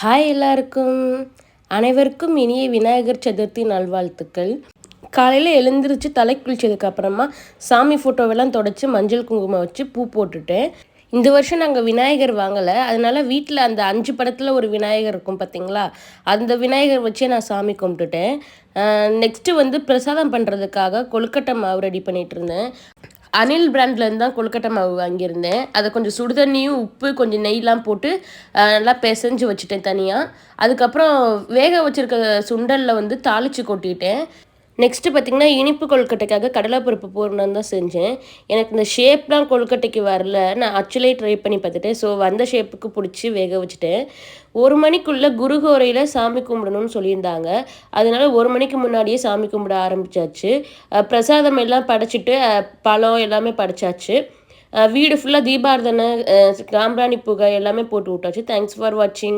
Hi எல்லாருக்கும். அனைவருக்கும் இனிய விநாயகர் சதுர்த்தி நல்வாழ்த்துக்கள். காலையில் எழுந்திரிச்சு தலை குளிச்சதுக்கு அப்புறமா சாமி ஃபோட்டோவெல்லாம் தொடச்சி மஞ்சள் குங்குமம் வச்சு பூ போட்டுட்டேன். இந்த வருஷம் நாங்கள் விநாயகர் வாங்கலை, அதனால வீட்டில் அந்த 5 படத்தில் ஒரு விநாயகர் இருக்கும் பார்த்தீங்களா, அந்த விநாயகர் வச்சே நான் சாமி கும்பிட்டுட்டேன். நெக்ஸ்ட்டு வந்து பிரசாதம் பண்ணுறதுக்காக கொழுக்கட்டை மாவு ரெடி பண்ணிகிட்டு இருந்தேன். அனில் பிராண்ட்லேருந்து தான் கொழுக்கட்டை மாவு வாங்கியிருந்தேன். அதை கொஞ்சம் சுடுதண்ணியும் உப்பு கொஞ்சம் நெய்லாம் போட்டு நல்லா பிசைஞ்சு வச்சுட்டேன் தனியாக. அதுக்கப்புறம் வேக வச்சுருக்க சுண்டலில் வந்து தாளித்து கொட்டிட்டேன். நெக்ஸ்ட்டு பார்த்திங்கன்னா இனிப்பு கொழுக்கட்டைக்காக கடலைப்பருப்பு பூரணம் தான் செஞ்சேன். எனக்கு இந்த ஷேப்லாம் கொழுக்கட்டைக்கு வரல, நான் ஆக்சுவலி ட்ரை பண்ணி பார்த்துட்டேன். ஸோ வந்த ஷேப்புக்கு பிடிச்சி வேக வச்சுட்டேன். 1 மணிக்குள்ளே குருகோரையில் சாமி கும்பிடணும்னு சொல்லியிருந்தாங்க. அதனால 1 மணிக்கு முன்னாடியே சாமி கும்பிட ஆரம்பித்தாச்சு. பிரசாதம் எல்லாம் படைச்சிட்டு பழம் எல்லாமே படைச்சாச்சு. வீடு ஃபுல்லாக தீபார்த்தனை, சாம்பிராணி புகை எல்லாமே போட்டு விட்டாச்சு. தேங்க்ஸ் ஃபார் வாட்சிங்.